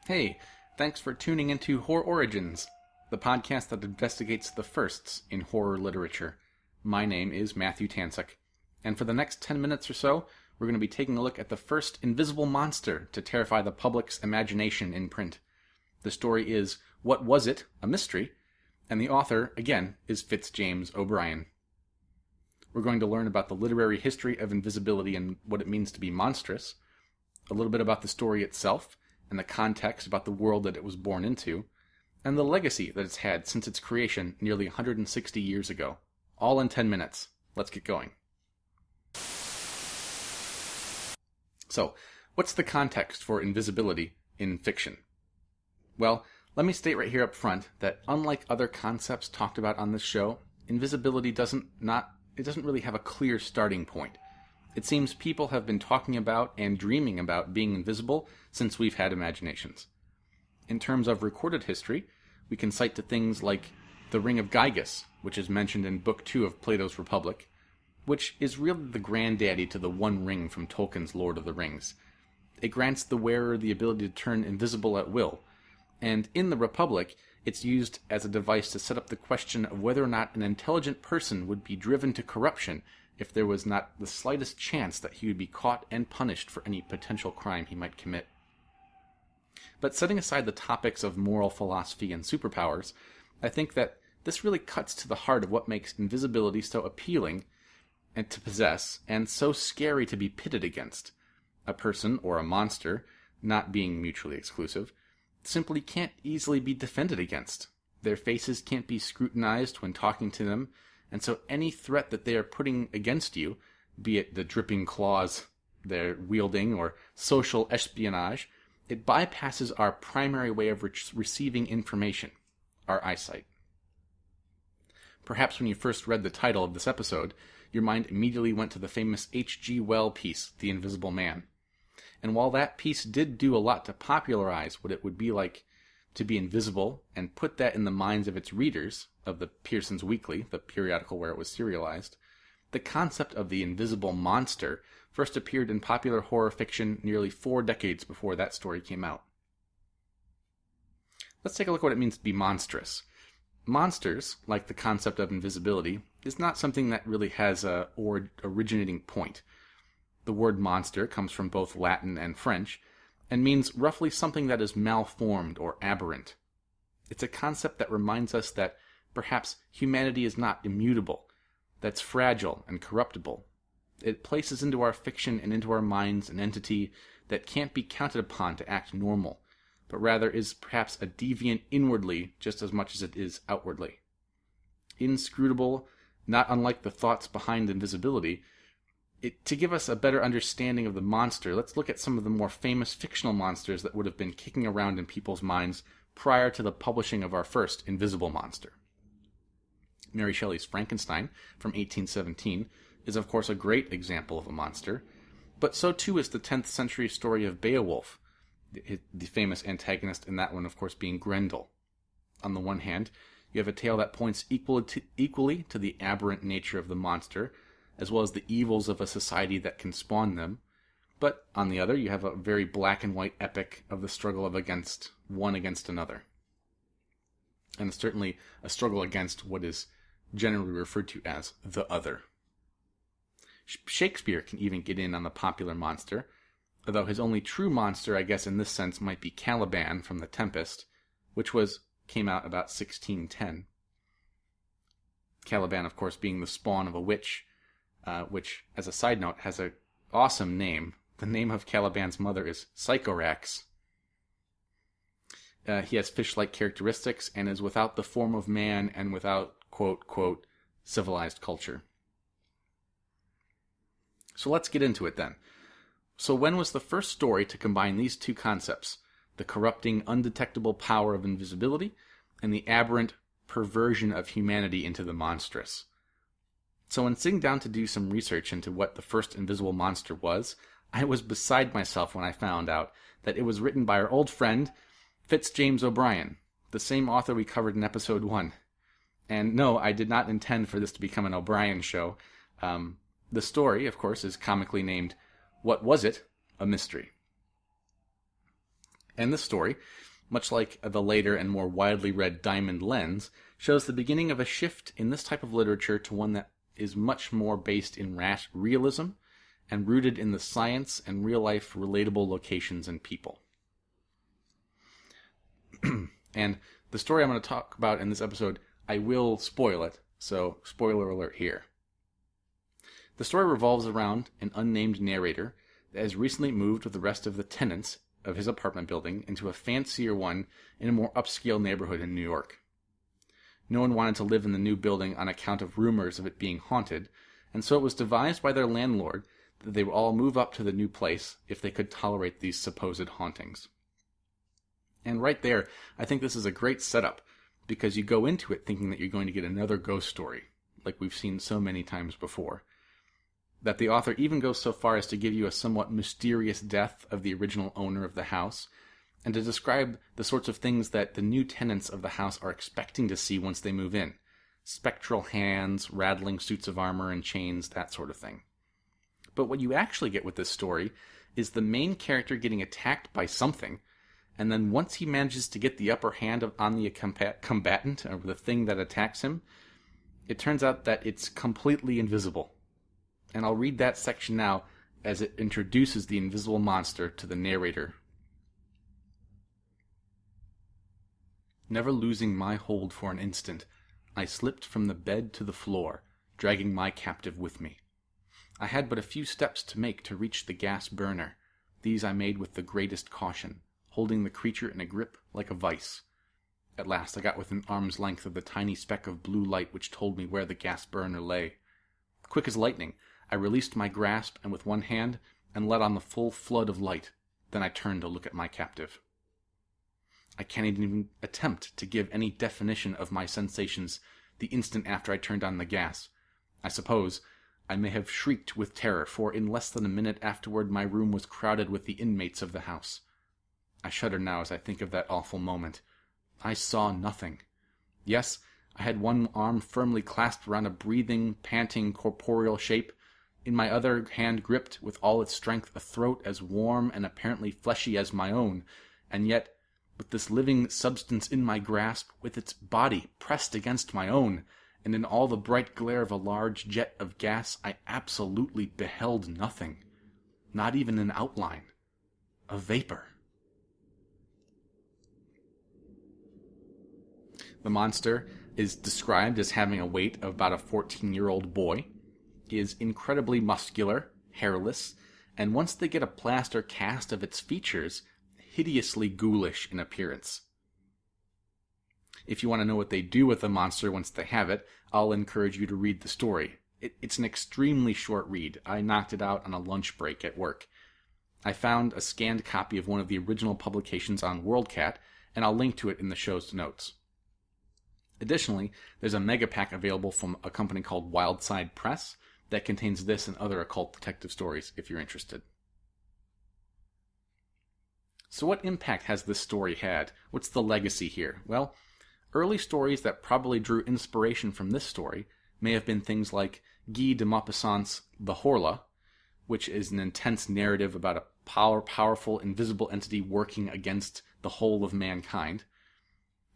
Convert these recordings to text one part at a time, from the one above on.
Hey, thanks for tuning into Horrorigins, the podcast that investigates the firsts in horror literature. My name is Matthew Tansuk, and for the next 10 minutes or so, we're going to be taking a look at the first invisible monster to terrify the public's imagination in print. The story is What Was It? A Mystery, and the author, again, is Fitz James O'Brien. We're going to learn about the literary history of invisibility and what it means to be monstrous, a little bit about the story itself, and the context about the world that it was born into, and the legacy that it's had since its creation nearly 160 years ago. All in 10 minutes. Let's get going. So, what's the context for invisibility in fiction? Well, let me state right here up front that unlike other concepts talked about on this show, invisibility doesn't really have a clear starting point. It seems people have been talking about and dreaming about being invisible since we've had imaginations. In terms of recorded history, we can cite to things like the Ring of Gyges, which is mentioned in Book 2 of Plato's Republic, which is really the granddaddy to the One Ring from Tolkien's Lord of the Rings. It grants the wearer the ability to turn invisible at will, and in the Republic, it's used as a device to set up the question of whether or not an intelligent person would be driven to corruption if there was not the slightest chance that he would be caught and punished for any potential crime he might commit. But setting aside the topics of moral philosophy and superpowers, I think that this really cuts to the heart of what makes invisibility so appealing and to possess, and so scary to be pitted against. A person, or a monster, not being mutually exclusive, simply can't easily be defended against. Their faces can't be scrutinized when talking to them, and so any threat that they are putting against you, be it the dripping claws they're wielding or social espionage, it bypasses our primary way of receiving information, our eyesight. Perhaps when you first read the title of this episode, your mind immediately went to the famous H.G. Wells piece, The Invisible Man. And while that piece did do a lot to popularize what it would be like to be invisible and put that in the minds of its readers, of the Pearson's Weekly, the periodical where it was serialized, the concept of the invisible monster first appeared in popular horror fiction nearly 4 decades before that story came out. Let's take a look at what it means to be monstrous. Monsters, like the concept of invisibility, is not something that really has a originating point. The word monster comes from both Latin and French, and means roughly something that is malformed or aberrant. It's a concept that reminds us that perhaps humanity is not immutable, that's fragile and corruptible. It places into our fiction and into our minds an entity that can't be counted upon to act normal, but rather is perhaps a deviant inwardly just as much as it is outwardly. Inscrutable, not unlike the thoughts behind invisibility. To give us a better understanding of the monster, let's look at some of the more famous fictional monsters that would have been kicking around in people's minds prior to the publishing of our first invisible monster. Mary Shelley's Frankenstein from 1817 is of course a great example of a monster, but so too is the 10th century story of Beowulf, the famous antagonist in that one of course being Grendel. On the one hand, you have a tale that points equally to the aberrant nature of the monster, as well as the evils of a society that can spawn them. But on the other, you have a very black and white epic of the struggle of one against another. And certainly a struggle against what is generally referred to as the other. Shakespeare can even get in on the popular monster, although his only true monster, I guess in this sense, might be Caliban from The Tempest, which came out about 1610. Caliban, of course, being the spawn of a witch, which, as a side note, has an awesome name. The name of Caliban's mother is Sycorax. He has fish-like characteristics and is without the form of man and without, quote, quote, civilized culture. So let's get into it then. So when was the first story to combine these two concepts, the corrupting, undetectable power of invisibility and the aberrant perversion of humanity into the monstrous? So when sitting down to do some research into what the first invisible monster was, I was beside myself when I found out that it was written by our old friend, Fitz James O'Brien, the same author we covered in episode 1. And no, I did not intend for this to become an O'Brien show. The story, of course, is comically named What Was It? A Mystery. And this story, much like the later and more widely read Diamond Lens, shows the beginning of a shift in this type of literature to one that is much more based in realism and rooted in the science and real-life relatable locations and people. And the story I'm going to talk about in this episode, I will spoil it, so spoiler alert here. The story revolves around an unnamed narrator that has recently moved with the rest of the tenants of his apartment building into a fancier one in a more upscale neighborhood in New York. No one wanted to live in the new building on account of rumors of it being haunted, and so it was devised by their landlord that they would all move up to the new place if they could tolerate these supposed hauntings. And right there, I think this is a great setup, because you go into it thinking that you're going to get another ghost story, like we've seen so many times before. That the author even goes so far as to give you a somewhat mysterious death of the original owner of the house, and to describe the sorts of things that the new tenants of the house are expecting to see once they move in. Spectral hands, rattling suits of armor and chains, that sort of thing. But what you actually get with this story is the main character getting attacked by something, and then once he manages to get the upper hand on the combatant, or the thing that attacks him, it turns out that it's completely invisible. And I'll read that section now as it introduces the invisible monster to the narrator. Never losing my hold for an instant, I slipped from the bed to the floor, dragging my captive with me. I had but a few steps to make to reach the gas burner. These I made with the greatest caution, holding the creature in a grip like a vice. At last I got within arm's length of the tiny speck of blue light which told me where the gas burner lay. Quick as lightning, I released my grasp and with one hand and let on the full flood of light. Then I turned to look at my captive. I can't even attempt to give any definition of my sensations the instant after I turned on the gas. I suppose I may have shrieked with terror, for in less than a minute afterward my room was crowded with the inmates of the house. I shudder now as I think of that awful moment. I saw nothing. Yes, I had one arm firmly clasped around a breathing, panting, corporeal shape, in my other hand gripped with all its strength a throat as warm and apparently fleshy as my own, and yet, with this living substance in my grasp, with its body pressed against my own, and in all the bright glare of a large jet of gas, I absolutely beheld nothing. Not even an outline. A vapor. The monster is described as having a weight of about a 14-year-old boy, is incredibly muscular, hairless, and once they get a plaster cast of its features, hideously ghoulish in appearance. If you want to know what they do with the monster once they have it, I'll encourage you to read the story. It's an extremely short read. I knocked it out on a lunch break at work. I found a scanned copy of one of the original publications on WorldCat, and I'll link to it in the show's notes. Additionally, there's a mega pack available from a company called Wildside Press that contains this and other occult detective stories if you're interested. So what impact has this story had? What's the legacy here? Well, early stories that probably drew inspiration from this story may have been things like Guy de Maupassant's The Horla, which is an intense narrative about a powerful, invisible entity working against the whole of mankind.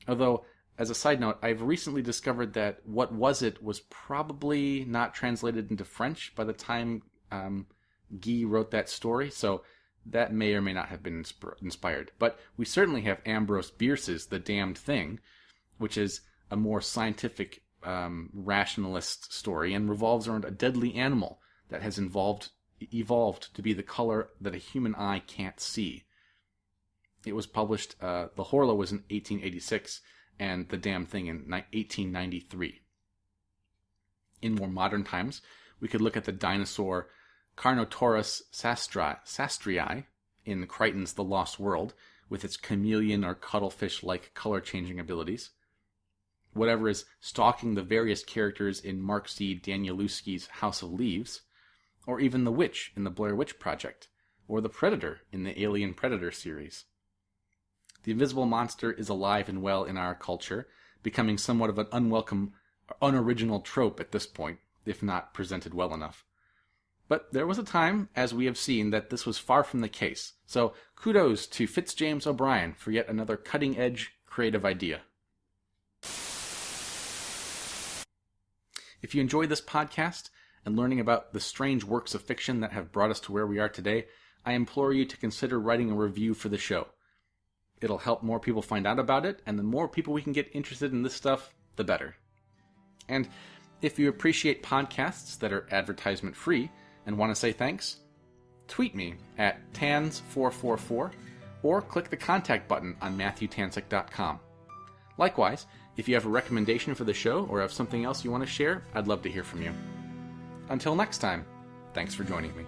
Although, as a side note, I've recently discovered that What Was It was probably not translated into French by the time Guy wrote that story, so that may or may not have been inspired. But we certainly have Ambrose Bierce's The Damned Thing, which is a more scientific rationalist story and revolves around a deadly animal that has evolved to be the color that a human eye can't see. It was published, The Horla was in 1886, and The Damned Thing in 1893. In more modern times, we could look at the dinosaur Carnotaurus sastrii in Crichton's The Lost World, with its chameleon or cuttlefish-like color-changing abilities. Whatever is stalking the various characters in Mark C. Danielewski's House of Leaves, or even the witch in the Blair Witch Project, or the Predator in the Alien Predator series. The invisible monster is alive and well in our culture, becoming somewhat of an unwelcome, unoriginal trope at this point, if not presented well enough. But there was a time, as we have seen, that this was far from the case. So kudos to Fitz James O'Brien for yet another cutting-edge creative idea. If you enjoy this podcast and learning about the strange works of fiction that have brought us to where we are today, I implore you to consider writing a review for the show. It'll help more people find out about it, and the more people we can get interested in this stuff, the better. And if you appreciate podcasts that are advertisement-free and want to say thanks, tweet me at tans444 or click the contact button on matthewtansick.com. Likewise, if you have a recommendation for the show or have something else you want to share, I'd love to hear from you. Until next time, thanks for joining me.